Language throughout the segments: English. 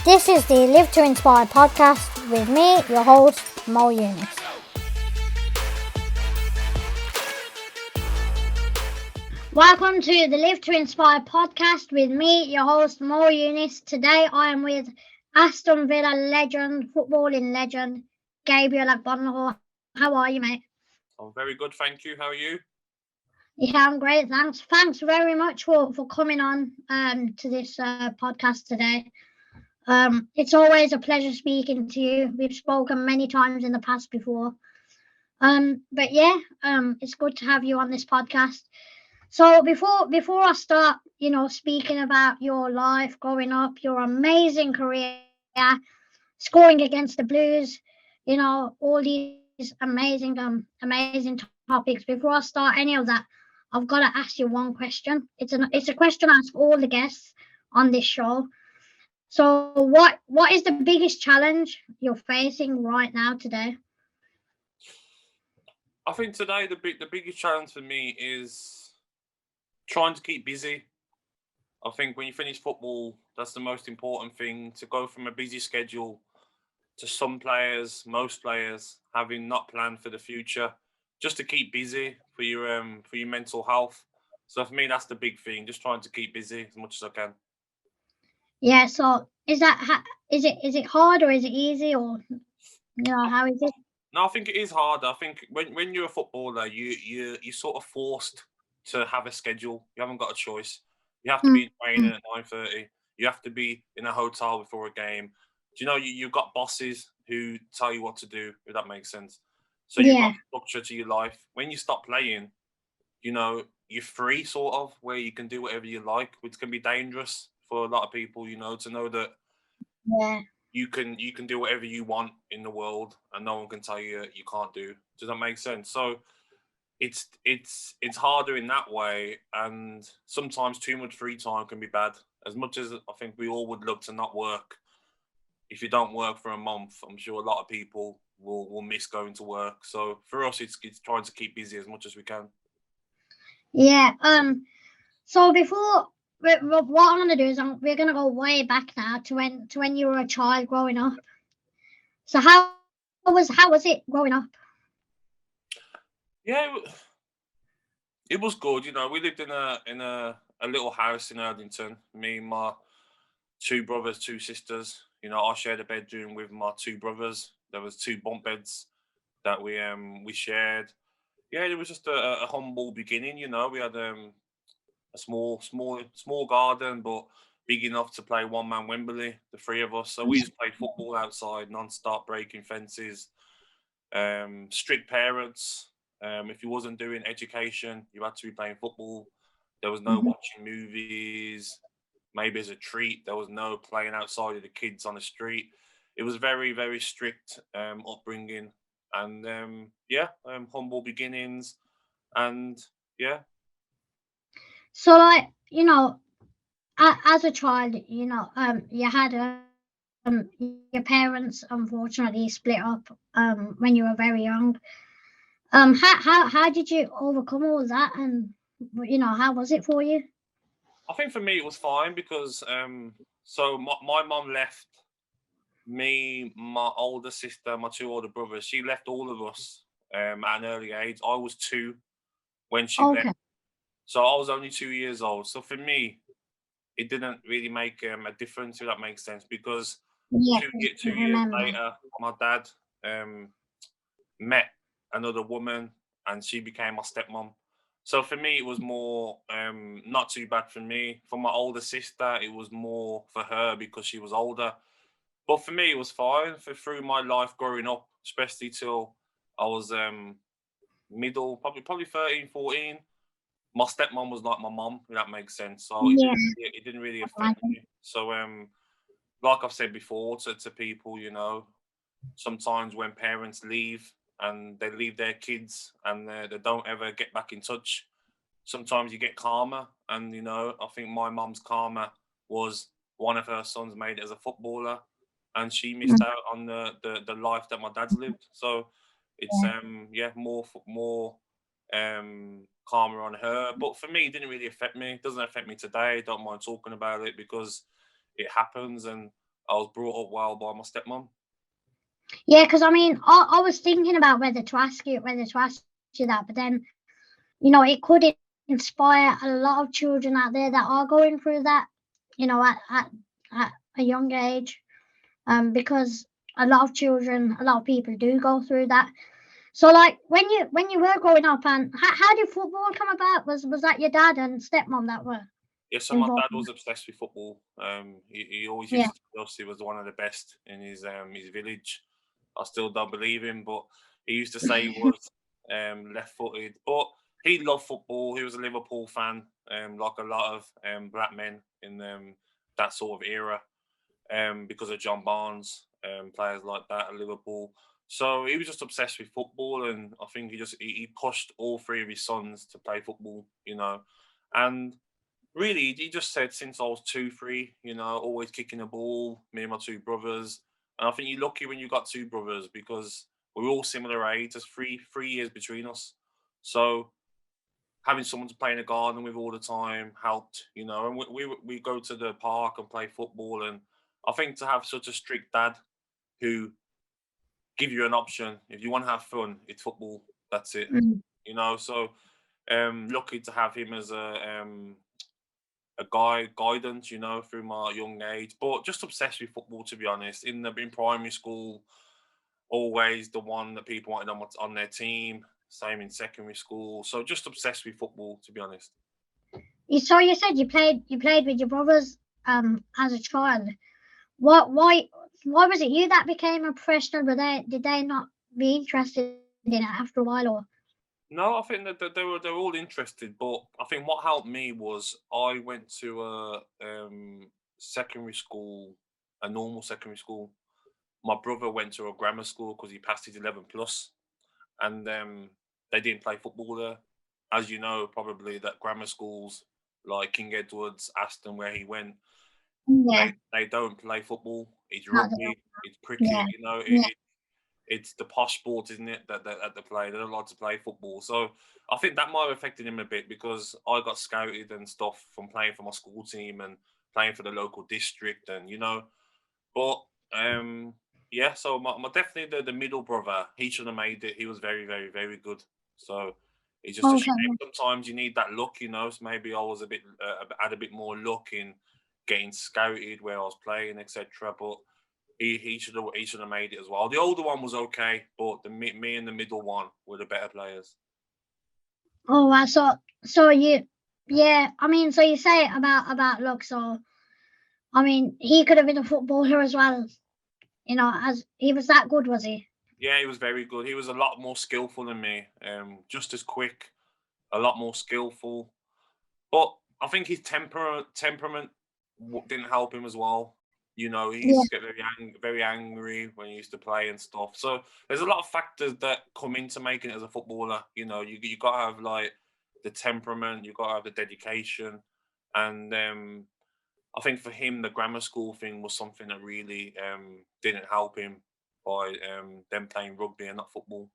This is the Live to Inspire podcast with me, your host, Mo Yunus. Welcome to the Live to Inspire podcast with me, your host, Mo Yunus. Today I am with Aston Villa legend, footballing legend, Gabriel Agbonlahor. How are you, mate? I'm very good, thank you. How are you? Yeah, I'm great. Thanks very much for coming on to this podcast today. It's always a pleasure speaking to you. We've spoken many times in the past before. But yeah, it's good to have you on this podcast. So before I start, speaking about your life growing up, your amazing career, scoring against the Blues, all these amazing topics. Before I start any of that, I've got to ask you one question. It's a question I ask all the guests on this show. So what is the biggest challenge you're facing right now today? I think today the biggest challenge for me is trying to keep busy. I think when you finish football, that's the most important thing. To go from a busy schedule to some players, most players having not planned for the future, just to keep busy for your mental health. So for me, that's the big thing. Just trying to keep busy as much as I can. Yeah. So is it hard or is it easy or how is it? No, I think it is hard. I think when you're a footballer, you're sort of forced to have a schedule. You haven't got a choice. You have to be in training Mm, at 9:30. You have to be in a hotel before a game. Do you know you've got bosses who tell you what to do? If that makes sense. So you've got yeah. structure to your life. When you stop playing, you're free, sort of, where you can do whatever you like, which can be dangerous for a lot of people. To know that Yeah. you can do whatever you want in the world and no one can tell you you can't do. Does that make sense? So it's harder in that way, and sometimes too much free time can be bad. As much as I think we all would love to not work, if you don't work for a month, I'm sure a lot of people will miss going to work. So for us, it's trying to keep busy as much as we can. Yeah. So what I'm gonna do is we're gonna go way back now to when you were a child growing up. So how was it growing up? Yeah, it was good. We lived in a little house in Erdington. Me and my two brothers, two sisters. I shared a bedroom with my two brothers. There was two bunk beds that we shared. Yeah, it was just a humble beginning. We had a small garden, but big enough to play one man Wembley, the three of us. So we just played football outside, non-stop, breaking fences. Strict parents. If you wasn't doing education, you had to be playing football. There was no Mhm. watching movies. Maybe as a treat, there was no playing outside of the kids on the street. It was very, very strict upbringing, and yeah, humble beginnings, and yeah. So like as a child, you had your parents unfortunately split up when you were very young. How did you overcome all that, and how was it for you? I think for me it was fine because so my mom left me, my older sister, my two older brothers. She left all of us at an early age. I was two when she left, Okay. so I was only 2 years old. So for me, it didn't really make a difference, if that makes sense, because Yeah, two 'cause year, I 2 years remember. later, my dad um, met another woman, and she became my stepmom. So for me, it was more not too bad for me. For my older sister, it was more for her because she was older. But for me, it was fine for through my life growing up, especially till I was middle, probably 13, 14. My stepmom was like my mom, if that makes sense. So Yeah, it didn't really I affect imagine. me. So like I've said before to people, sometimes when parents leave and they leave their kids and they don't ever get back in touch, sometimes you get karma. And I think my mum's karma was one of her sons made it as a footballer, and she missed Mm, out on the life that my dad's lived. So it's yeah. yeah, more karma on her. But for me, it didn't really affect me. It doesn't affect me today. Don't mind talking about it because it happens. And I was brought up well by my stepmom. Yeah, because I mean, I was thinking about whether to ask you that, but then it could inspire a lot of children out there that are going through that, at a young age, because a lot of people do go through that. So, like, when you were growing up, and how did football come about? Was that your dad and stepmom that were Yeah, so my involved dad in was that? obsessed with football. He always Yeah. used to tell us he was one of the best in his village. I still don't believe him, but he used to say he was left-footed. But he loved football. He was a Liverpool fan, like a lot of black men in that sort of era, because of John Barnes, players like that at Liverpool. So he was just obsessed with football, and I think he pushed all three of his sons to play football. And really, he just said since I was 2, 3, always kicking the ball, me and my two brothers. And I think you're lucky when you got two brothers because we're all similar age. There's 3 years between us. So having someone to play in the garden with all the time helped, and we go to the park and play football. And I think to have such a strict dad who give you an option, if you want to have fun, it's football. That's it. Mm. So lucky to have him as a guidance, through my young age. But just obsessed with football, to be honest. In primary school, always the one that people wanted on their team. Same in secondary school. So just obsessed with football, to be honest. So you said you played with your brothers as a child. Why was it you that became a professional? Did they not be interested in it after a while, or? No, I think that they were all interested, but I think what helped me was I went to a secondary school, a normal secondary school. My brother went to a grammar school because he passed his 11 plus, and they didn't play football there. As you know, probably that grammar schools like King Edward's, Aston, where he went, Yeah, they don't play football. It's not rugby, it's cricket. yeah, yeah. It's the posh sport, isn't it? That they play. They don't like to play football. So I think that might have affected him a bit because I got scouted and stuff from playing for my school team and playing for the local district, and But um, yeah, so my definitely the middle brother, he should have made it. He was very, very, very good. So it's just a shame. Okay. Sometimes you need that luck, So maybe I was a bit had a bit more luck in getting scouted where I was playing, etc. But he should have made it as well. The older one was okay, but me and the middle one were the better players. Oh, wow. So you, yeah. I mean, so you say about luck. So I mean, he could have been a footballer as well. As he was that good, was he? Yeah, he was very good. He was a lot more skillful than me. Just as quick, a lot more skillful. But I think his temperament didn't help him as well. He Yeah. used to get very angry when he used to play and stuff. So there's a lot of factors that come into making it as a footballer. You got to have like the temperament, you got to have the dedication, and I think for him the grammar school thing was something that really didn't help him by them playing rugby and not football.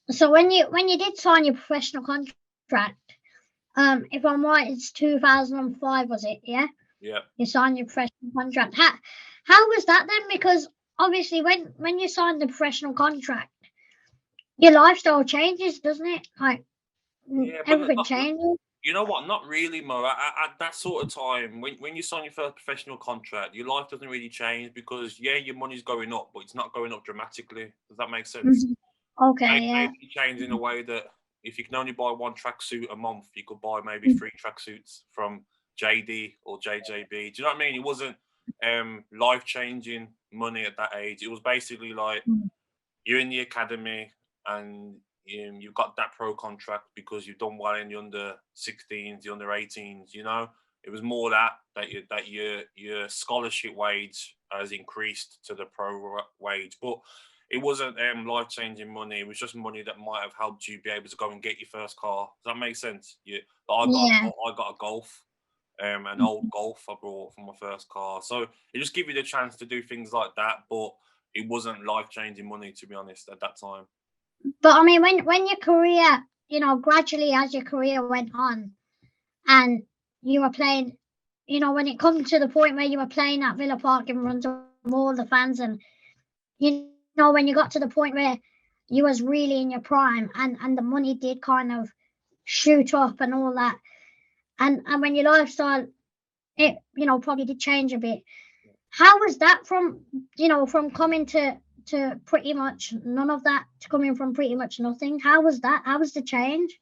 So when you did sign your professional contract, if I'm right, it's 2005, was it? Yeah. Yeah. You signed your professional contract. How was that then? Because obviously, when you sign the professional contract, your lifestyle changes, doesn't it? Like Yeah, but everything changes. you know what? Not really, Mo. At that sort of time, when you sign your first professional contract, your life doesn't really change because, yeah, your money's going up, but it's not going up dramatically. Does that make sense? Mhm. Okay. Yeah. Maybe change in a way that if you can only buy one tracksuit a month, you could buy maybe 3 tracksuits from JD or JJB. Do you know what I mean? It wasn't life changing money at that age. It was basically like Mhm. you're in the academy and you've got that pro contract because you've done well in the under 16s, the under 18s. It was more that your scholarship wage has increased to the pro wage, but it wasn't life changing money. It was just money that might have helped you be able to go and get your first car. Does that make sense? Yeah, Yeah. I got a Golf. An old Golf I brought for my first car. So it just give you the chance to do things like that, but it wasn't life changing money, to be honest, at that time. But I mean, when your career, gradually as your career went on, and you were playing, when it comes to the point where you were playing at Villa Park in front of all the fans, and when you got to the point where you was really in your prime, and the money did kind of shoot up and all that, and when your lifestyle, it probably did change a bit. How was that from coming to pretty much none of that to coming from pretty much nothing? How was that? How was the change?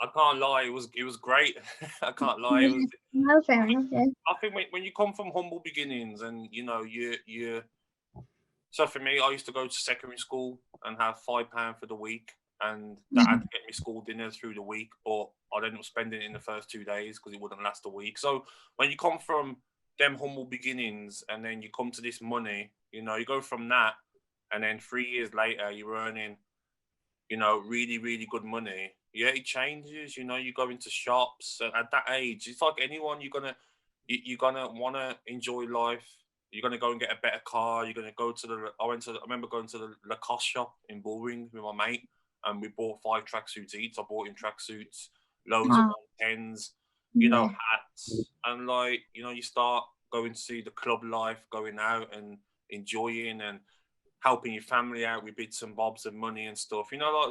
I can't lie, it was great. I can't lie. Yeah, no, fair enough. Yeah. I think when you come from humble beginnings and you so for me, I used to go to secondary school and have £5 for the week, and that had to get me school dinner through the week, but I'd end up spending it in the first 2 days because it wouldn't last a week. So when you come from them humble beginnings and then you come to this money, you go from that, and then 3 years later you're earning, really, really good money. Yeah, it changes. You go into shops at that age. It's like anyone. You're gonna want to enjoy life. You're gonna go and get a better car. You're gonna go to the. I remember going to the Lacoste shop in Bullring with my mate, and we bought 5 tracksuits each. I bought him tracksuits, loads of pens, Yeah. hats, and you start going to see the club life, going out and enjoying and helping your family out with bits and bobs of money and stuff.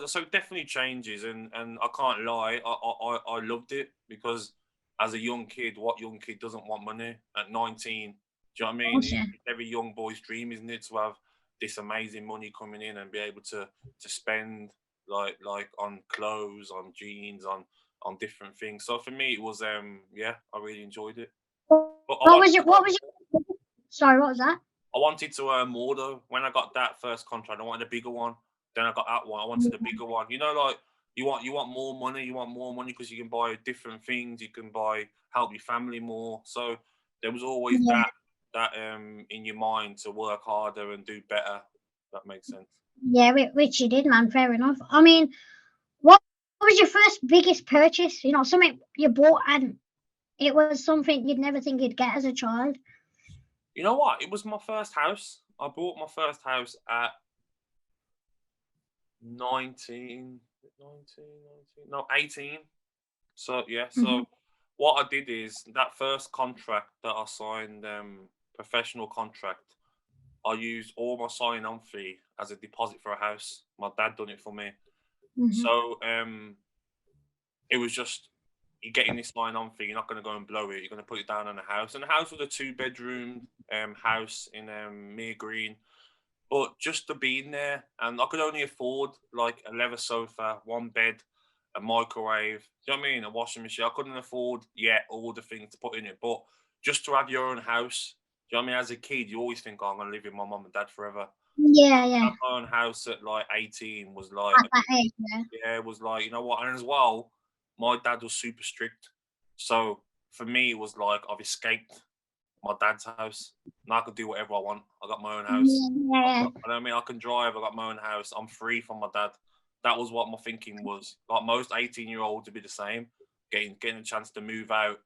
So it definitely changes, and I can't lie, I loved it because as a young kid, what young kid doesn't want money at 19? Do you know what I mean? Yeah. It's every young boy's dream, isn't it, to have this amazing money coming in and be able to spend like on clothes, on jeans, on different things. So for me, it was yeah, I really enjoyed it. But What was your? Sorry, what was that? I wanted to earn more though. When I got that first contract, I wanted a bigger one. Then I got that one. I wanted a bigger one. Like you want more money. You want more money because you can buy different things. You can help your family more. So there was always that in your mind to work harder and do better. That makes sense. Yeah, which you did, man. Fair enough. I mean, what was your first biggest purchase? Something you bought and it was something you'd never think you'd get as a child. You know what? It was my first house. I bought my first house at 18. So yeah, so what I did is that first contract that I signed, professional contract, I used all my sign-on fee as a deposit for a house. My dad done it for me. So it was just, you're getting this sign-on fee, you're not going to go and blow it, you're going to put it down on a house. And the house was a 2-bedroom house in Mere Green. But just to be in there, and I could only afford like a leather sofa, 1 bed, a microwave, do you know what I mean? A washing machine. I couldn't afford yet all the things to put in it. But just to have your own house, do you know what I mean? As a kid, you always think, oh, I'm going to live with my mum and dad forever. Yeah, yeah. Have my own house at like 18 was like, At that age, yeah, it was like, you know what? And as well, my dad was super strict. So for me, it was like I've escaped my dad's house. Now I can do whatever I want. I got my own house. Yeah. I mean, I can drive. I got my own house. I'm free from my dad. That was what my thinking was. Like most 18-year-olds would be the same, getting a chance to move out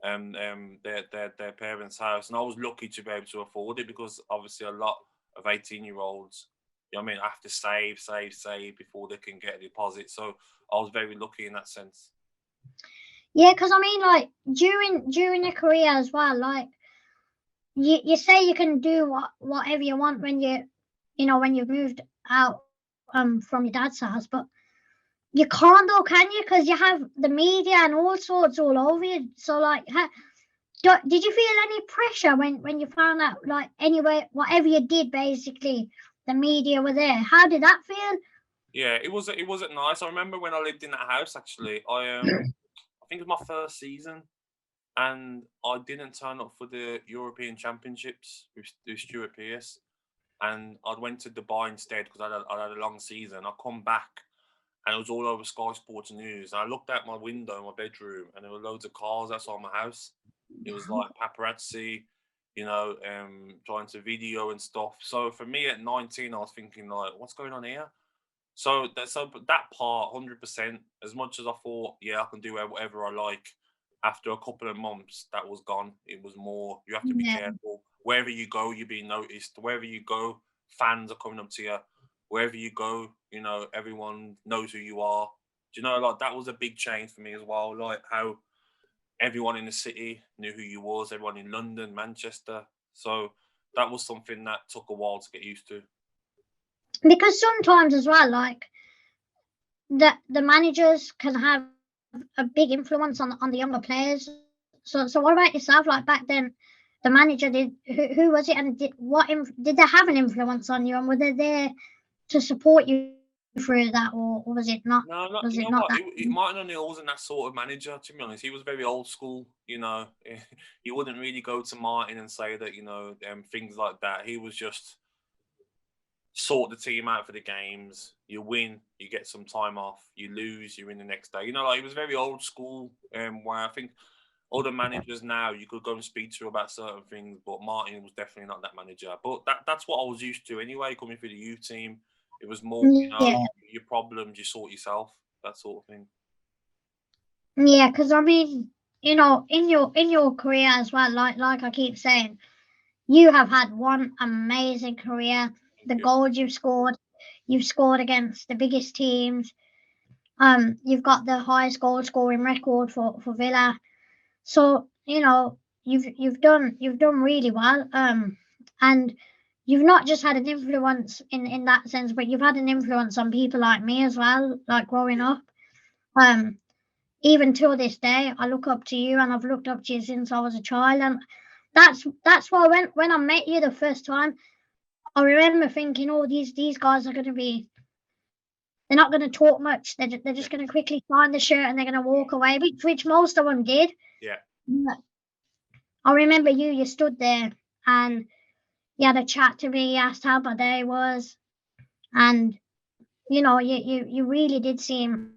their parents' house. And I was lucky to be able to afford it because obviously a lot of 18-year-olds, you know what I mean, have to save before they can get a deposit. So I was very lucky in that sense. Yeah, because I mean, like during your career as well, like you say you can do whatever you want when when you've moved out from your dad's house, but you can't though, can you? Because you have the media and all sorts all over you. So like, did you feel any pressure when you found out, like, anyway, whatever you did, basically the media were there? How did that feel? Yeah, it wasn't nice. I remember when I lived in that house. Actually, I think it was my first season, and I didn't turn up for the European Championships with Stuart Pearce, and I went to Dubai instead because I had a long season. I come back, and it was all over Sky Sports News. And I looked out my window in my bedroom, and there were loads of cars outside my house. It was like paparazzi, trying to video and stuff. So for me at 19, I was thinking like, what's going on here? So that part, 100%. As much as I thought, yeah, I can do whatever I like. After a couple of months, that was gone. It was more, you have to be Yeah. careful. Wherever you go, you're being noticed. Wherever you go, fans are coming up to you. Wherever you go, everyone knows who you are. Do you know, like that was a big change for me as well. Like how everyone in the city knew who you was. Everyone in London, Manchester. So that was something that took a while to get used to. Because sometimes as well, like the managers can have a big influence on the younger players. So what about yourself? Like back then, the manager did who was it, and did they have an influence on you, and were they there to support you through that, or was it not? No, not, Was you it know not what? that? Martin O'Neill wasn't that sort of manager, to be honest. He was very old school, you know. He wouldn't really go to Martin and say that, things like that. He was just sort the team out for the games. You win, you get some time off. You lose, you're in the next day. You know, like, he was very old school, where I think other managers now you could go and speak to about certain things, but Martin was definitely not that manager. But that's what I was used to anyway, coming through the youth team. It was more, Yeah, your problems, you sort yourself, that sort of thing. yeah. Because I mean, in your career as well, like I keep saying, you have had one amazing career. Thank The you. goals you've scored against the biggest teams. You've got the highest goal scoring record for Villa. So you've done really well. And you've not just had an influence in that sense, but you've had an influence on people like me as well, like growing up. Um, Even till this day, I look up to you, and I've looked up to you since I was a child, and that's why when I met you the first time, I remember thinking, oh, these guys are going to be. They're not going to talk much. They're Yeah, just going to quickly sign the shirt and they're going to walk away, which most of them did. yeah, But I remember you stood there and you had a chat to me. You asked how my day was, and you really did seem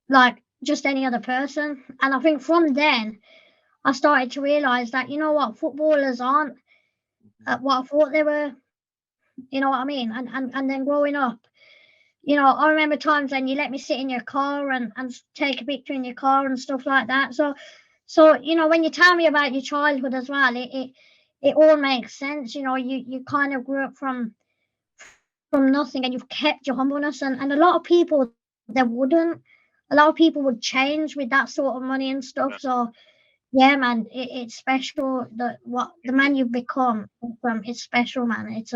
like just any other person. And I think from then I started to realise that footballers aren't what I thought they were. You know what I mean? And then growing up, I remember times when you let me sit in your car and take a picture in your car and stuff like that. So when you tell me about your childhood as well, it all makes sense. You kind of grew up from nothing, and you've kept your humbleness, and a lot of people they wouldn't. A lot of people would change with that sort of money and stuff. yeah. So yeah, man, it's special that what the Thank you, man you've become. It's special, man. It's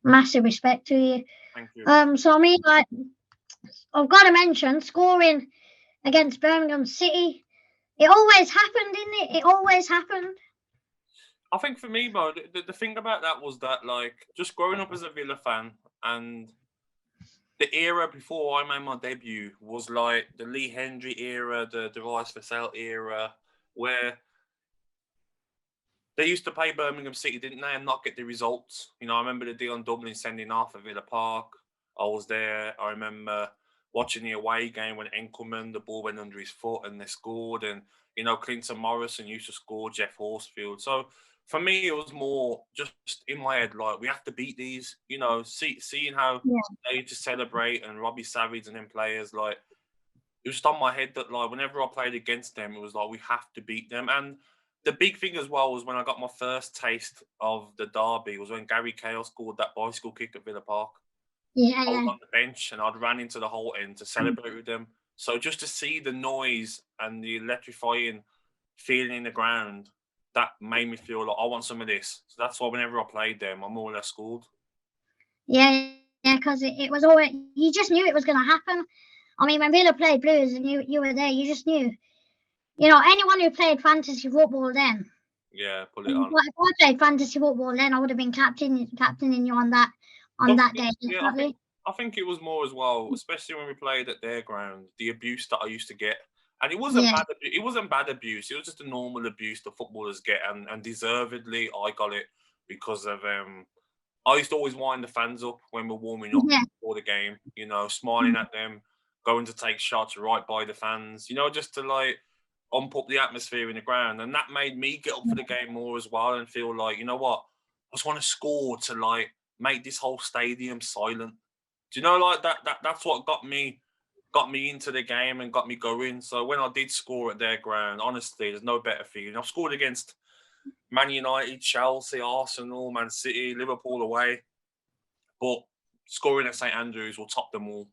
massive respect to you. thank you. So I mean, like, I've got to mention scoring against Birmingham City. It always happened, didn't it? It always happened. I think for me, bro, the thing about that was that, like, just growing up as a Villa fan, and the era before I made my debut was like the Lee Hendry era, the Rice for Sale era, where they used to play Birmingham City, didn't they, and not get the results. I remember the deal on Dublin sending off at Villa Park. I was there. I remember watching the away game when Enkelman, the ball went under his foot and they scored. And, Clinton Morrison used to score, Jeff Horsfield. So for me, it was more just in my head, like, we have to beat these, seeing how Yeah, they used to celebrate, and Robbie Savage and them players, like, it was just on my head that, like, whenever I played against them, it was like we have to beat them. And the big thing as well was when I got my first taste of the derby was when Gary Cahill scored that bicycle kick at Villa Park. yeah, I was yeah. on the bench and I'd ran into the whole end to celebrate with them. So just to see the noise and the electrifying feeling in the ground, that made me feel like I want some of this. So that's why whenever I played them, I more or less scored. Yeah, yeah, because it was always, you just knew it was going to happen. I mean, when Villa played Blues and you were there, you just knew. Anyone who played fantasy football then, Yeah, pull it on. if I played fantasy football then, I would have been captaining you on that day, Yeah, definitely. I think it was more as well, especially when we played at their ground, the abuse that I used to get. And it wasn't Yeah, bad it wasn't bad abuse. It was just a normal abuse that footballers get, and deservedly I got it because of I used to always wind the fans up when we're warming up yeah, before the game, smiling at them, going to take shots right by the fans, just to, like, ump up the atmosphere in the ground. And that made me get up for the game more as well and feel like, you know what, I just want to score to, like, make this whole stadium silent. Do you know, like, that's what got me into the game and got me going. So when I did score at their ground, honestly, there's no better feeling. I've scored against Man United, Chelsea, Arsenal, Man City, Liverpool away, but scoring at St Andrews will top them all.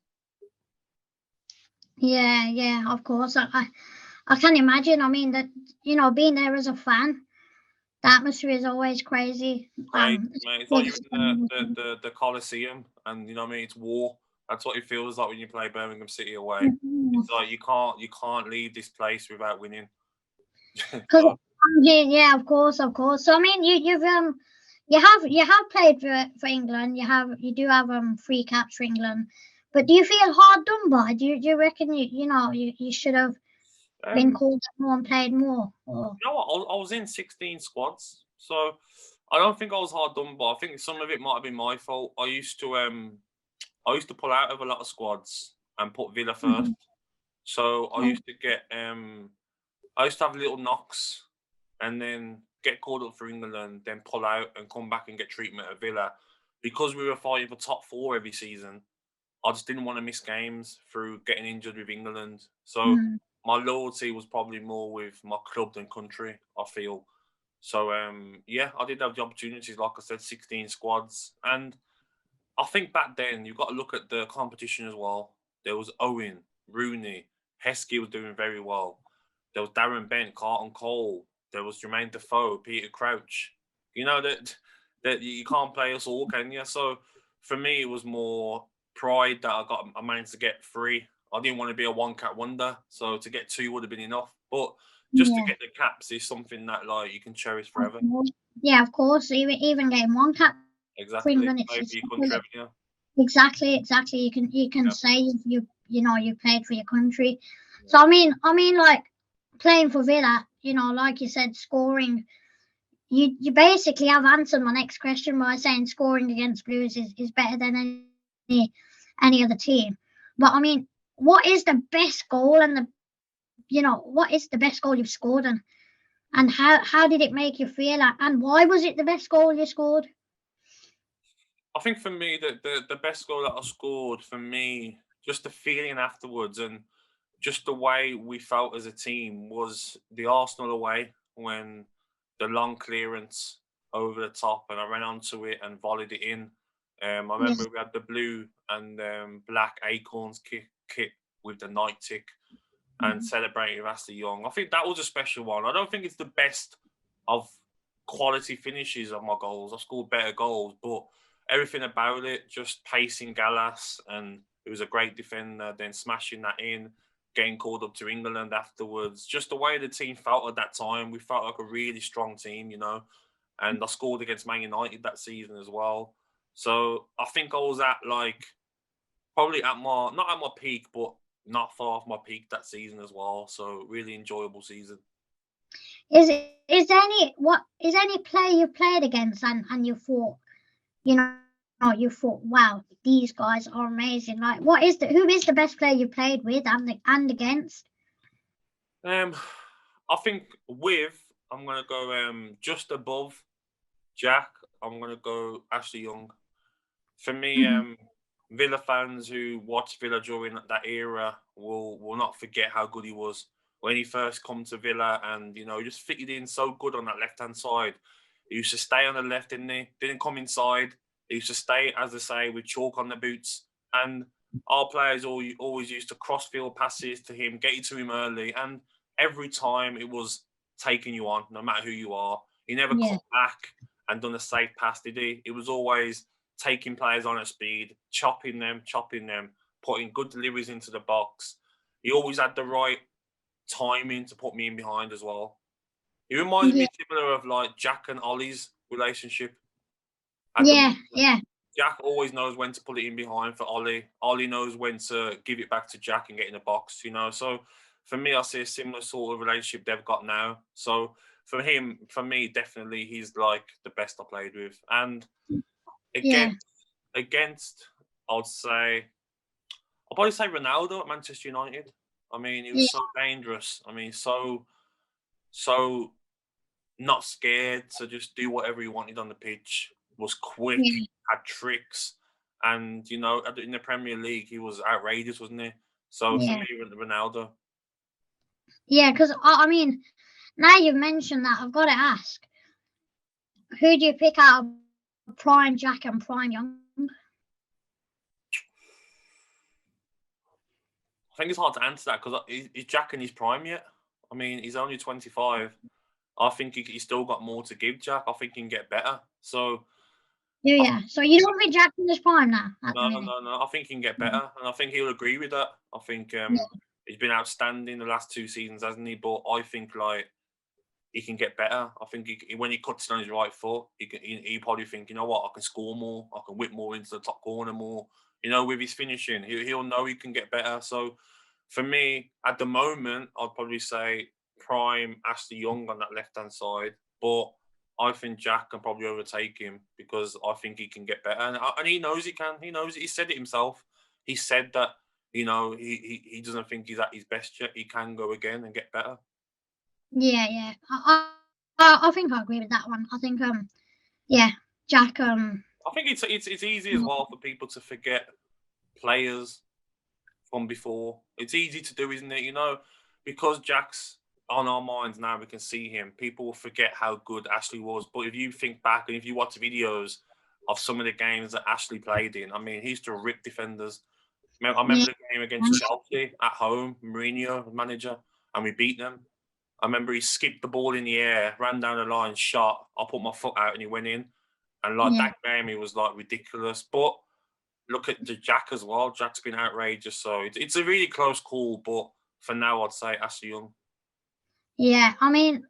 yeah, yeah. Of course, I can imagine. I mean, that, being there as a fan, the atmosphere is always crazy. Crazy, mate. It's like you're in It's the Coliseum, and you know what I mean. It's war. That's what it feels like when you play Birmingham City away. because It's like you can't leave this place without winning. So yeah, of course, of course. So I mean, you have played for England. You do have 3 caps for England. But do you feel hard done by? Do you reckon you should have been um, called up more and played more? Or you know what? I was in 16 squads, so I don't think I was hard done by. I think some of it might have been my fault. I used to pull out of a lot of squads and put Villa first. Mhm. So Oh, I used to have little knocks and then get called up for England, then pull out and come back and get treatment at Villa. Because we were fighting for top 4 every season, I just didn't want to miss games through getting injured with England. So mm, my loyalty was probably more with my club than country, I feel. So yeah, I did have the opportunities, like I said, 16 squads. And I think back then you've got to look at the competition as well. There was Owen, Rooney, Heskey was doing very well. There was Darren Bent, Carlton Cole. There was Jermaine Defoe, Peter Crouch. You know that you can't play us all, can you? So for me, it was more pride that I managed to get 3. I didn't want to be a one cap wonder, so to get 2 would have been enough. But just to yeah, get the caps is something that like you can cherish of forever. course. Yeah, of course. Even getting 1 cap for Exactly. England, Play for it's your country, haven't you? exactly. You can Yeah. say you played for your country. Yeah. So I mean, like playing for Villa, like you said, scoring. You basically have answered my next question by saying scoring against Blues is better than any other team. But I mean, what is the best goal and what is the best goal you've scored, and how did it make you feel, and why was it the best goal you scored? I think for me, the best goal that I scored for me, just the feeling afterwards and just the way we felt as a team was the Arsenal away when the long clearance over the top and I ran onto it and volleyed it in. I Yeah, remember we had the blue and black acorns kit with the night tick and mhm. celebrating with Aston Young. I think that was a special one. I don't think it's the best of quality finishes of my goals. I've scored better goals, but everything about it, just pacing Gallas, and it was a great defender, then smashing that in, getting called up to England afterwards. Just the way the team felt at that time, we felt like a really strong team, you know. And I scored against Man United that season as well. So I think I was at like probably at my not at my peak, but not far off my peak that season as well. So really enjoyable season. Is there any player you played against, and you know you thought, wow, these guys are amazing? Like, who is the best player you played with and against? Um, I think with I'm gonna go just above Jack. I'm gonna go Ashley Young. For me, Mhm. Villa fans who watched Villa during that era will not forget how good he was when he first come to Villa, and you know he just fitted in so good on that left hand side. He used to stay on the left, didn't he? Didn't come inside. He used to stay, as they say, with chalk on the boots. And our players always used to cross field passes to him, get you to him early, and every time it was taking you on, no matter who you are. He never Yeah, cut back and done a safe pass, did he? It was always taking players on at speed, chopping them, putting good deliveries into the box. He always had the right timing to put me in behind as well. He reminds me yeah, similar of like Jack and Ollie's relationship at the yeah, moment. yeah, Jack always knows when to put it in behind for Ollie. Ollie knows when to give it back to Jack and get in the box, you know. So for me, I see a similar sort of relationship they've got now. So for me, definitely he's like the best I played with. And yeah, against against, I'd say I'll probably say Ronaldo at Manchester United. I mean, he was yeah, so dangerous. I mean, so not scared to just do whatever he wanted on the pitch. Was quick, yeah, had tricks, and you know, in the Premier League, he was outrageous, wasn't he? So for yeah, me, Ronaldo. yeah. Because I mean, now you've mentioned that, I've got to ask, who do you pick out of Prime Jack and Prime Young? I think it's hard to answer that because is Jack in his prime yet? I mean, he's only 25. I think he's still got more to give, Jack. I think he can get better. So, Yeah. So you don't think Jack's in his prime now at the minute? no. I think he can get better, and I think he'll agree with that. I think he's been outstanding the last 2 seasons, hasn't he? But I think like he can get better. I think when he cuts it on his right foot, he probably think, you know what, I can score more, I can whip more into the top corner more. You know, with his finishing, he'll know he can get better. So for me, at the moment, I'd probably say prime Ashley Young on that left hand side, but I think Jack can probably overtake him because I think he can get better, and he knows he can. He knows it. He said it himself. He said that, you know, he doesn't think he's at his best yet. He can go again and get better. Yeah. I think I agree with that one. I think yeah, Jack I think it's easy as well for people to forget players from before. It's easy to do, isn't it? You know, because Jack's on our minds now, we can see him. People will forget how good Ashley was. But if you think back and if you watch videos of some of the games that Ashley played in, I mean, he used to rip defenders. I remember the game against Chelsea at home, Mourinho was manager, and we beat them. I remember he skipped the ball in the air, ran down the line, shot. I put my foot out and he went in. And like that game, he was like ridiculous. But look at the Jack as well. Jack's been outrageous. So it's a really close call. But for now, I'd say Ashley Young. Yeah, I mean,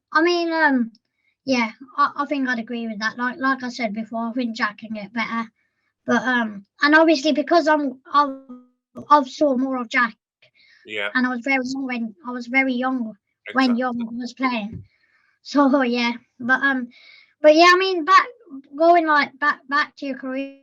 yeah, I think I'd agree with that. Like I said before, I think Jack can get better. But and obviously because I've saw more of Jack. Yeah. And I was very young when Young was playing. So yeah, but yeah, I mean, going like back to your career,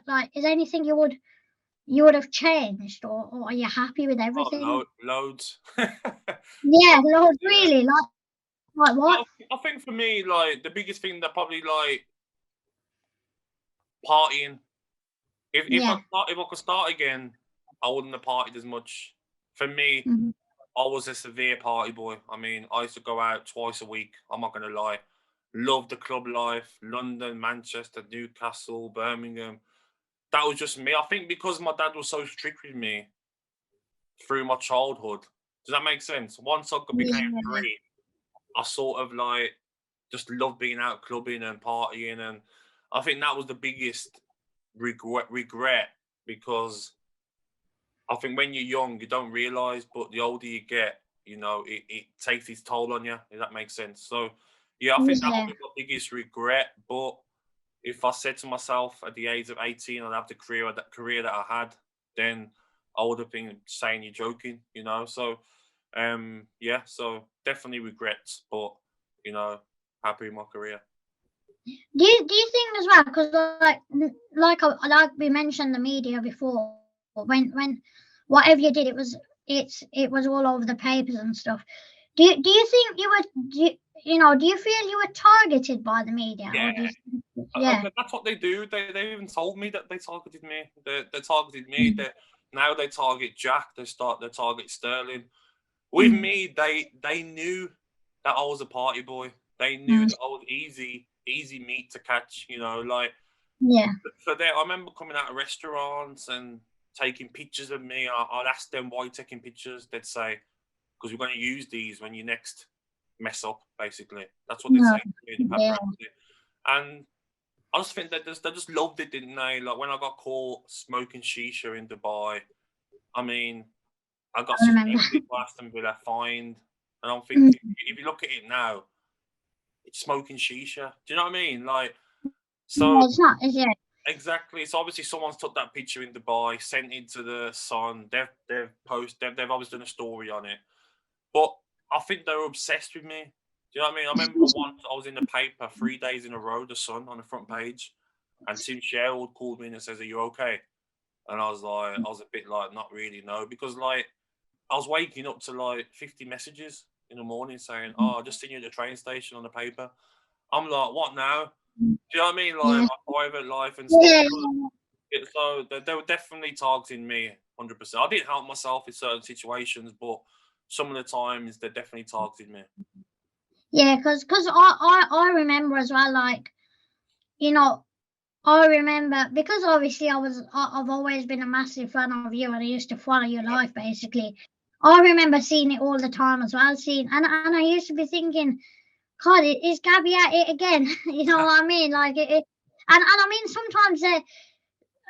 like, is there anything you would have changed, or are you happy with everything? Oh, loads. Yeah, Lord, really, like what? I think for me, like the biggest thing that probably like partying. If I could start again, I wouldn't have partied as much. For me, I was a severe party boy. I mean, I used to go out twice a week. I'm not gonna lie. Loved the club life, London, Manchester, Newcastle, Birmingham. That was just me. I think because my dad was so strict with me through my childhood. Does that make sense? Once I became 3, I sort of like just loved being out clubbing and partying, and I think that was the biggest regret because I think when you're young, you don't realise, but the older you get, you know, it takes its toll on you, if that makes sense. So, yeah, I think that would be my biggest regret. But if I said to myself at the age of 18, I'd have the career that I had, then I would have been saying you're joking, you know. So, yeah, so definitely regrets, but, you know, happy with my career. Do you think as well? Because like we mentioned the media before, when whatever you did, it was all over the papers and stuff. Do you think you were do you feel you were targeted by the media? Yeah. Or do you, That's what they do. They even told me that they targeted me. They targeted me. Now they target Jack. They target Sterling. With me, they knew that I was a party boy. They knew that I was easy meat to catch. You know, like So I remember coming out of restaurants and taking pictures of me. I'd ask them why you're taking pictures. They'd say, because we're going to use these when you next mess up, basically. That's what they say to me, the paparazzi. And I just think that they just loved it, didn't they? Like when I got caught smoking shisha in Dubai, I mean, I got suspended for Aston Villa, fined. And I'm thinking, if you look at it now, it's smoking shisha. Do you know what I mean? Like, so it's not, is it? exactly. So obviously someone's took that picture in Dubai, sent it to the Sun. They've obviously done a story on it. But I think they were obsessed with me. Do you know what I mean? I remember once I was in the paper 3 days in a row, the Sun on the front page, and Tim Sherwood called me and says, "Are you okay?" And I was a bit like, not really, no, because like I was waking up to like 50 messages in the morning saying, "Oh, I just seen you at the train station on the paper." I'm like, "What now?" Do you know what I mean? Like my private life and stuff. So they were definitely targeting me 100%. I didn't help myself in certain situations, but some of the times they definitely targeted me. Yeah, because I remember as well, like, I remember because obviously I've always been a massive fan of you and I used to follow your life basically. I remember seeing it all the time as well. And I used to be thinking, God, is Gabby at it again? You know what I mean? Like and I mean sometimes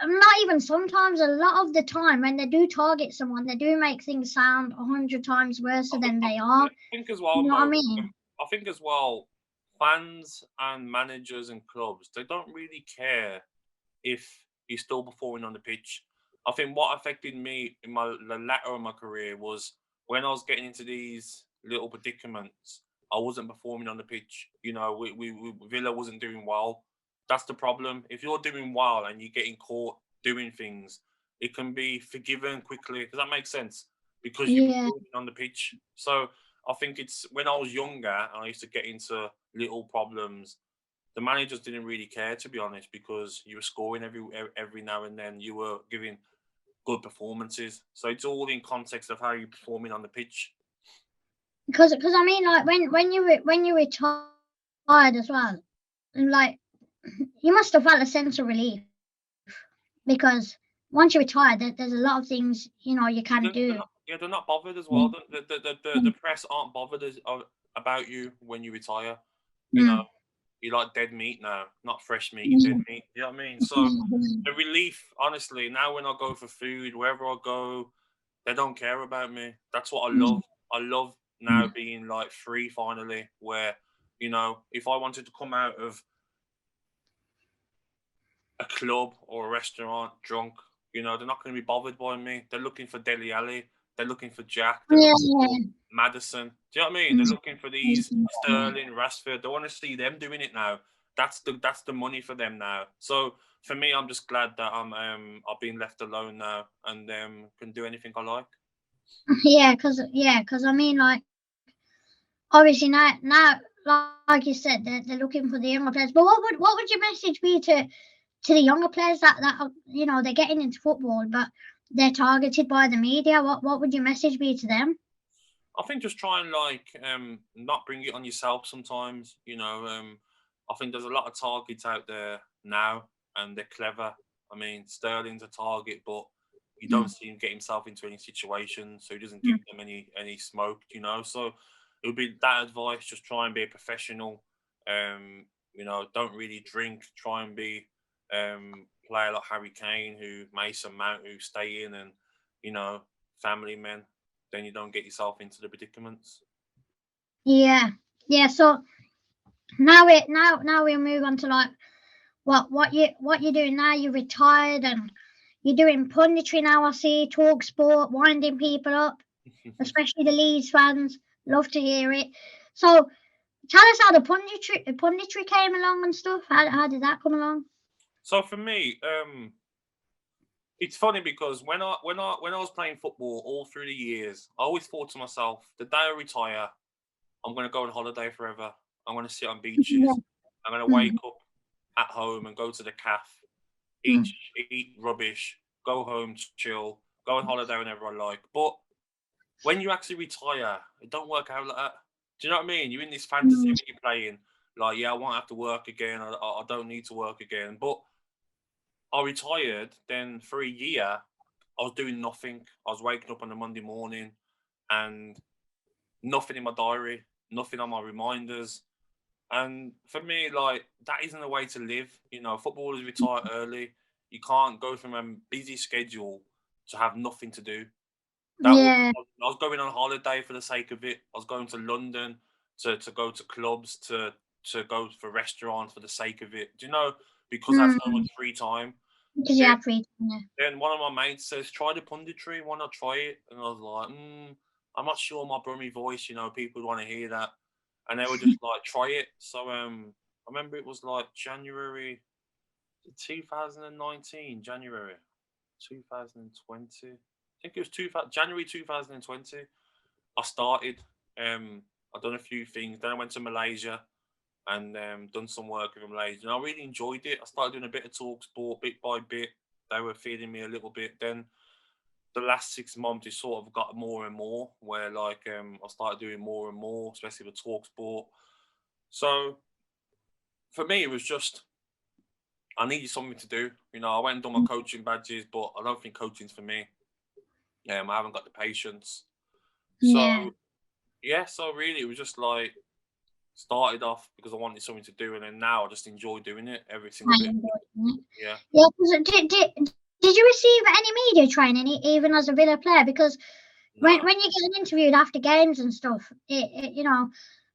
not even sometimes, a lot of the time when they do target someone, they do make things sound 100 times worse than they are. I think as well, You know what I Mo. mean? I think as well, fans and managers and clubs, they don't really care if he's still performing on the pitch. I think what affected me in the latter of my career was when I was getting into these little predicaments. I wasn't performing on the pitch. You know, we Villa wasn't doing well. That's the problem. If you're doing well and you're getting caught doing things, it can be forgiven quickly. Does that make sense? Because you're Yeah, performing on the pitch. So I think it's when I was younger and I used to get into little problems, the managers didn't really care, to be honest, because you were scoring every now and then. You were giving good performances, so it's all in context of how you're performing on the pitch. because I mean, like when you retired as well, like you must have felt a sense of relief because once you retire, there's a lot of things you know you can do. They're not bothered as well. Mm, The press aren't bothered about you when you retire. You know, mm, you're like dead meat now, not fresh meat. You're dead mm, meat. You know what I mean? So mm, the relief, honestly, now when I go for food, wherever I go, they don't care about me. That's what I love. mm, I love now being like free finally, where if I wanted to come out of a club or a restaurant drunk, they're not going to be bothered by me. They're looking for Deli Ali. They're looking for Jack. They're looking for yeah, Madison. Do you know what I mean? They're mm, looking for these Sterling, Rashford. They want to see them doing it now. That's the money for them now. So for me, I'm just glad that I've been left alone now and can do anything I like. yeah, because I mean, like obviously now, like you said, they're looking for the younger players. But what would your message be to the younger players that are, they're getting into football, but they're targeted by the media? What would your message be to them? I think just try and like not bring it on yourself sometimes. I think there's a lot of targets out there now, and they're clever. I mean, Sterling's a target, but you don't Mm, see him get himself into any situation, so he doesn't give mm. them any smoke. So it would be that advice: just try and be a professional. Don't really drink. Try and be player like Harry Kane, who Mason Mount, who stay in, and you know, family men, then you don't get yourself into the predicaments. Yeah, yeah. So now we move on to like what you're doing now. You're retired and you're doing punditry now. I see talk sport, winding people up, especially the Leeds fans. Love to hear it. So tell us how the punditry came along and stuff. How did that come along? So for me, it's funny because when I was playing football all through the years, I always thought to myself, the day I retire, I'm going to go on holiday forever. I'm going to sit on beaches. Yeah. I'm going to wake Mm, up at home and go to the calf, eat mm. eat rubbish, go home, chill, go on holiday whenever I like. But when you actually retire, it don't work out like that. Do you know what I mean? You're in this fantasy Mm, when you're playing, like, yeah, I won't have to work again. I don't need to work again. But I retired. Then for a year, I was doing nothing. I was waking up on a Monday morning and nothing in my diary, nothing on my reminders. And for me, like, that isn't a way to live. Footballers retire early. You can't go from a busy schedule to have nothing to do. That was yeah. I was going on holiday for the sake of it. I was going to London to go to clubs, to go for restaurants for the sake of it. Do you know? Because I had so much Mm, free time. because you Then, had free time. Yeah. then one of my mates says, "Try the punditry. Why not try it?" And I was like, "I'm not sure my Brummy voice. People want to hear that." And they were just like, "Try it." So I remember it was like January 2019, January 2020. I think it was January 2020. I started. I done a few things. Then I went to Malaysia and done some work with Malaysia. And I really enjoyed it. I started doing a bit of talk sport bit by bit. They were feeding me a little bit. Then the last 6 months, it sort of got more and more. Where like I started doing more and more, especially with talk sport. So for me, it was just I needed something to do. I went and done my coaching badges, but I don't think coaching's for me. I haven't got the patience. Yeah. So yeah, so really it was just like started off because I wanted something to do, and then now I just enjoy doing it every single I bit. enjoyed it. Yeah. Yeah, 'cause did you receive any media training even as a Villa player? Because No. when you get interviewed after games and stuff, you know,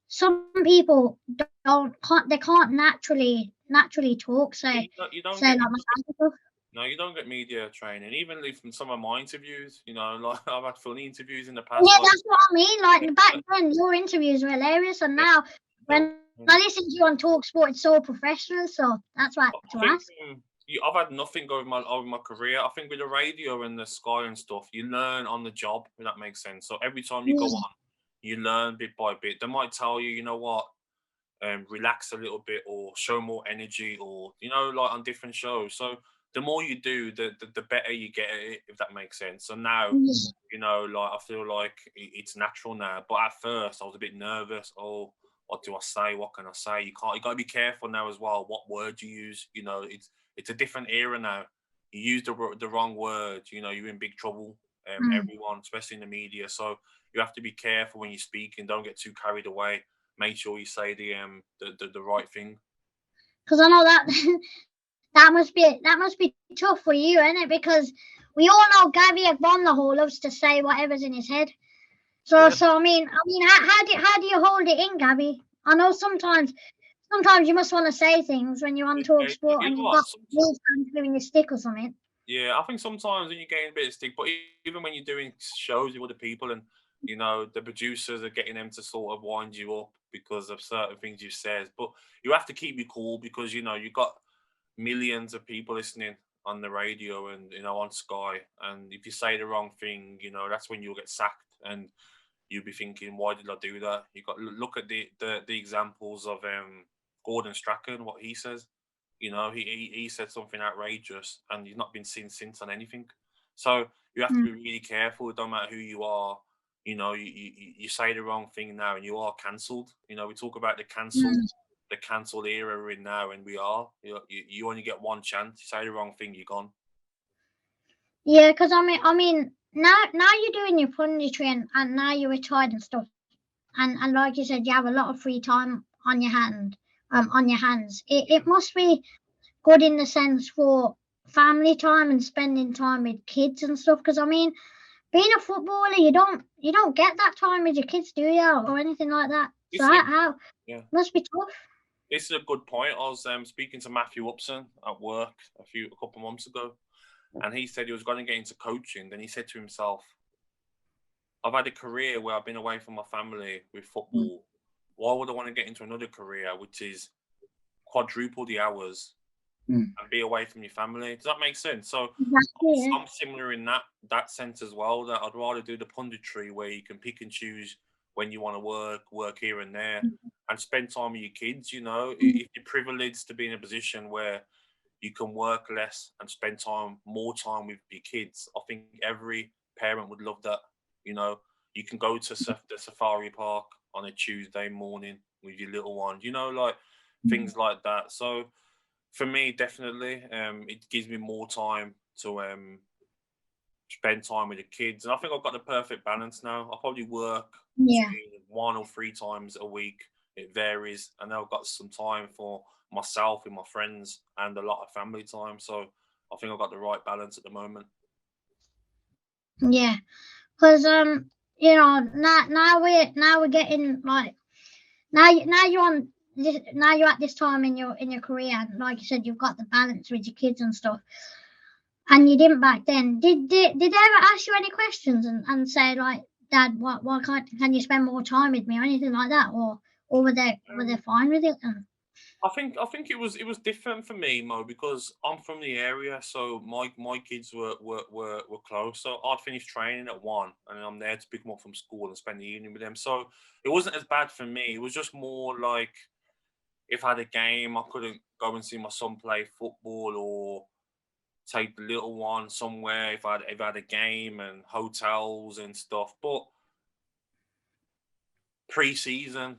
some people they can't naturally talk, Yeah, say you don't say get like myself and stuff. no, you don't get media training. Even from some of my interviews, like I've had funny interviews in the past. Yeah, Like, that's what I mean. yeah, Like back then, your interviews were hilarious, and yeah, now don't. when I listen to you on TalkSPORT, it's so professional. So that's why I had I to think ask. I've had nothing over my career. I think with the radio and the Sky and stuff, you learn on the job. If that makes sense. So every time you go Yeah. on, you learn bit by bit. They might tell you, you know what, relax a little bit or show more energy, or like on different shows. So the more you do, the better you get at it, if that makes sense. So now, Yeah. like I feel like it's natural now. But at first, I was a bit nervous. Oh, what do I say? What can I say? You got to be careful now as well. What word you use? It's a different era now. You use the wrong word, you're in big trouble. Mm. Everyone, especially in the media. So you have to be careful when you speak and don't get too carried away. Make sure you say the right thing. Because I know that that must be tough for you, isn't it? Because we all know Gabriel Agbonlahor loves to say whatever's in his head. So Yeah, so I mean, how do you hold it in, Gabby? I know sometimes you must want to say things when you're on yeah. talk sport You and know you've what? got these fans doing your stick or something. Yeah, I think sometimes when you're getting a bit of stick, but even when you're doing shows with other people, and the producers are getting them to sort of wind you up because of certain things you said, but you have to keep you cool because you've got millions of people listening on the radio and on Sky, and if you say the wrong thing, that's when you'll get sacked, and you'll be thinking, why did I do that? You got to look at the examples of Gordon Strachan, what he says. He said something outrageous, and he's not been seen since on anything. So you have to Mm. be really careful. It don't matter who you are. You say the wrong thing now, and you are cancelled. We talk about Mm. the cancelled era we're in now, and we are. You only get one chance. You say the wrong thing, you're gone. Yeah, because I mean, now you're doing your punditry and now you're retired and stuff, and like you said, you have a lot of free time on your hands. It must be good in the sense for family time and spending time with kids and stuff. Because I mean, being a footballer, you don't get that time with your kids, do you, or anything like that? So This is a how yeah. must be tough. This is a good point. I was speaking to Matthew Upson at work a couple of months ago, and he said he was going to get into coaching. Then he said to himself, I've had a career where I've been away from my family with Mm. football. Why would I want to get into another career which is quadruple the hours Mm. and be away from your family? Does that make sense? So Exactly. Yeah. I'm similar in that sense as well. That I'd rather do the punditry where you can pick and choose when you want to work here and there, and spend time with your kids. Mm. If you're privileged to be in a position where you can work less and spend more time with your kids, I think every parent would love that. You know, you can go to the safari park on a Tuesday morning with your little one. Like Mm. things like that. So for me, definitely, it gives me more time to spend time with the kids, and I think I've got the perfect balance now. I probably work Yeah. between 1 or 3 times a week. It varies, and I've got some time for myself with my friends and a lot of family time. So I think I've got the right balance at the moment. Yeah. Because now we're getting like now you're on this now you're at this time in your career, and like you said, you've got the balance with your kids and stuff, and you didn't back then. Did they ever ask you any questions and say like, Dad, why can't can you spend more time with me or anything like that, or were they Um, fine with it? I think it was different for me, Mo, because I'm from the area, so my kids were close. So I'd finish training at 1, and I'm there to pick them up from school and spend the evening with them. So it wasn't as bad for me. It was just more like if I had a game, I couldn't go and see my son play football or take the little one somewhere if I had a game and hotels and stuff. But pre-season,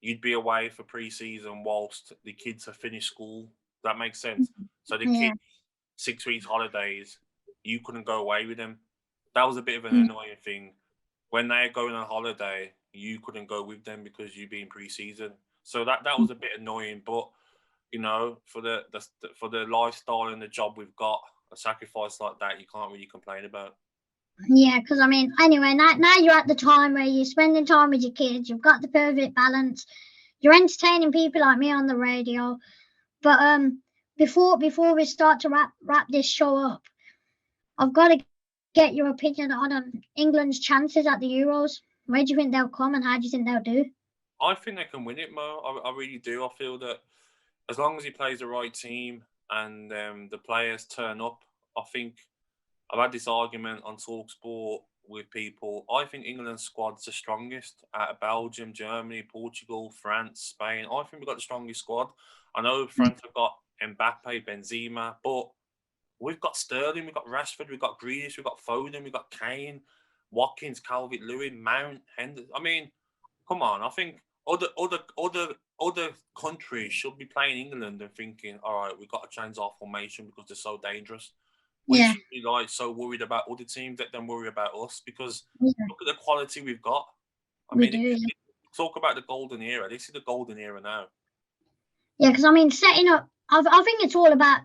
you'd be away for pre-season whilst the kids have finished school. That makes sense. So the Yeah. kids 6 weeks holidays, you couldn't go away with them. That was a bit of an Mm. annoying thing. when they're going on holiday, you couldn't go with them because you've been pre-season. So that was a bit annoying. But you know, for the lifestyle and the job we've got, a sacrifice like that you can't really complain about. Yeah, because I mean, anyway, now you're at the time where you're spending time with your kids. You've got the perfect balance. You're entertaining people like me on the radio. But before we start to wrap this show up, I've got to get your opinion on England's chances at the Euros. Where do you think they'll come, and how do you think they'll do? I think they can win it, Mo. I really do. I feel that as long as he plays the right team and the players turn up, I think I've had this argument on TalkSPORT with people. I think England's squad's the strongest out of Belgium, Germany, Portugal, France, Spain. I think we've got the strongest squad. I know France have got Mbappe, Benzema, but we've got Sterling, we've got Rashford, we've got Grealish, we've got Foden, we've got Kane, Watkins, Calvert-Lewin, Mount, Henderson. I mean, come on. I think other countries should be playing England and thinking, all right, we've got to change our formation because they're so dangerous. We Yeah, should be like so worried about other teams that then worry about us because yeah, look at the quality we've got. I we mean, do. Yeah, talk about the golden era. This is the golden era now. yeah. Because I mean, setting up. I think it's all about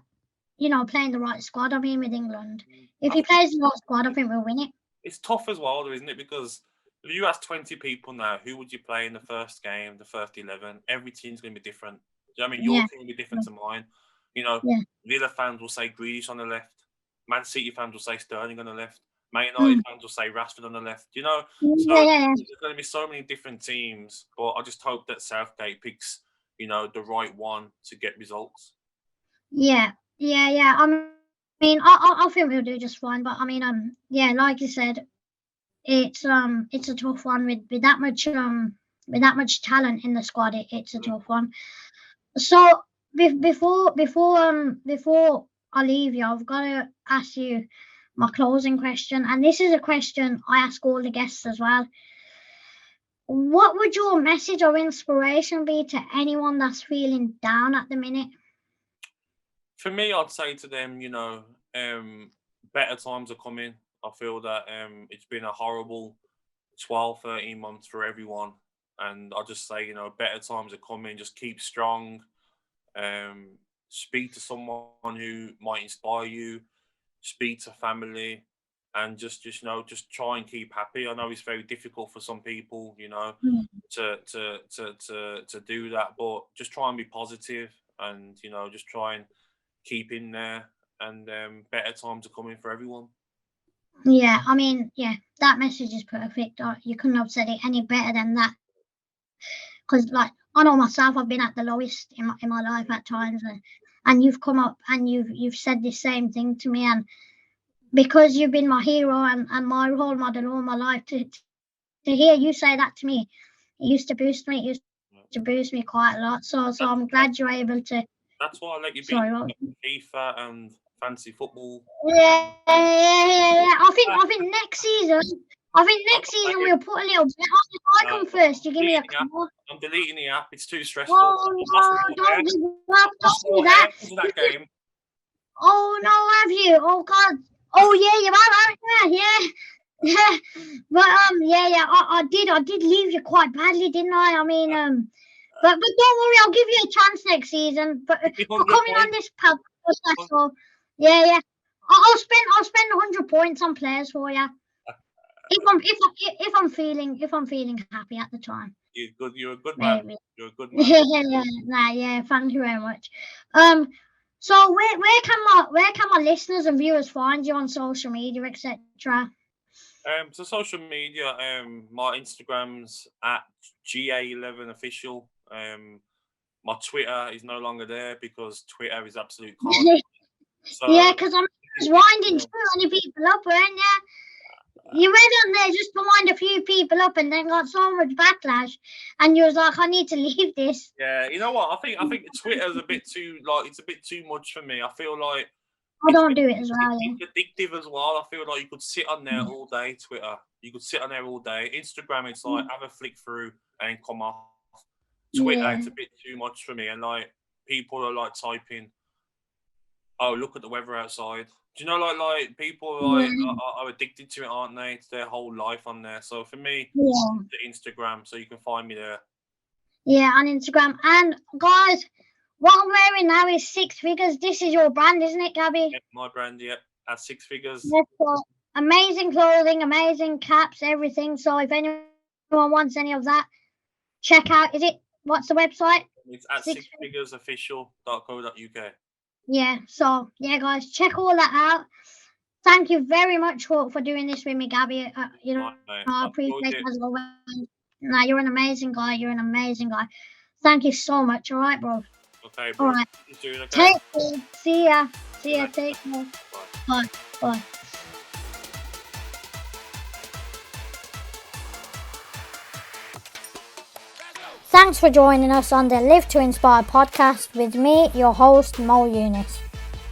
playing the right squad. I mean, with England, if I he think plays the right squad, I think we'll win it. it's tough as well, though, isn't it? Because if you ask 20 people now, who would you play in the first game, the first 11? Every team's going to be different. Do you know what I mean? Your Yeah, team will be different to mine. You know, yeah, Villa fans will say Grealish on the left. Man City fans will say Sterling on the left. Man United mm, fans will say Rashford on the left. You know, so yeah, yeah, yeah. there's going to be so many different teams. But I just hope that Southgate picks, the right one to get results. Yeah, yeah, yeah. I mean, I think we'll do just fine. But I mean, yeah, like you said, it's a tough one with that much talent in the squad. It's a Mm. tough one. So before I leave you, I've got to ask you my closing question, and this is a question I ask all the guests as well. What would your message or inspiration be to anyone that's feeling down at the minute? For me, I'd say to them, better times are coming. I feel that it's been a horrible 12, 13 months for everyone. And I'll just say, better times are coming. Just keep strong. Um, Speak to someone who might inspire you. Speak to family. And just try and keep happy. I know it's very difficult for some people, Mm. to do that, but just try and be positive and just try and keep in there, and better times are coming for everyone. Yeah, I mean, yeah, that message is perfect. You couldn't have said it any better than that. Because, like, I know myself, I've been at the lowest in my life at times, and you've come up and you've said the same thing to me, and because you've been my hero and my role model all my life, to hear you say that to me, it used to boost me. It used Yeah. to boost me quite a lot. So That's I'm that, glad you're able to. that's why I let you beat Sorry, what? FIFA and fancy football. Yeah, yeah, yeah, yeah. Ah, I think I'm next not season playing. we'll put a little bet on. If I No, come first, you give me a deleting the app. call. I'm deleting the app. It's too stressful. Oh I've lost no, more hair. don't give up, I've lost don't do more hair that. because of that game. Oh no, have you? Oh God. Oh yeah, you have, yeah, yeah. But yeah, yeah. I did leave you quite badly, didn't I? I mean, but don't worry, I'll give you a chance next season. But Give me for 100 coming on points. this podcast, so yeah, yeah. I'll spend 100 points on players for you if I'm feeling happy at the time. You're good. You're a good man. Maybe. You're a good man. Yeah, yeah, nah, yeah. Thank you very much. Um, so where can my listeners and viewers find you on social media, etc.? So social media. My Instagram's at GA11official. My Twitter is no longer there because Twitter is absolute carnage. Yeah, So because I'm if you, just if winding you, too many people up, weren't you? You went on there just to wind a few people up, and then got so much backlash, and you was like, I need to leave this. yeah, you know what? I think Twitter's a bit too it's a bit too much for me. I feel like I it's don't do it as well. it's addictive as well. I feel like you could sit on there all day. Twitter, you could sit on there all day. Instagram, it's like have a flick through and then come off. Twitter, Yeah, it's a bit too much for me, and like people are like typing. oh, look at the weather outside. Do you know, like people like are addicted to it, aren't they? It's their whole life on there. So for me, Yeah. the Instagram, so you can find me there. Yeah, on Instagram. And guys, what I'm wearing now is Six Figures. This is your brand, isn't it, Gabby? Yeah, my brand, yeah, at Six Figures. Yes, so amazing clothing, amazing caps, everything. So if anyone wants any of that, check out. What's the website? It's at sixfiguresofficial.co.uk. Yeah, so yeah, guys, check all that out. Thank you very much for doing this with me, Gabby. I appreciate it as always. Nah, you're an amazing guy. You're an amazing guy. Thank you so much. All right, bro. Okay, bro. All right. Okay. Take care. See ya. Take care. Bye. Bye. Thanks for joining us on the Live to Inspire podcast with me, your host, Mo Yunus.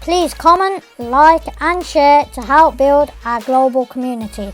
Please comment, like and share to help build our global community.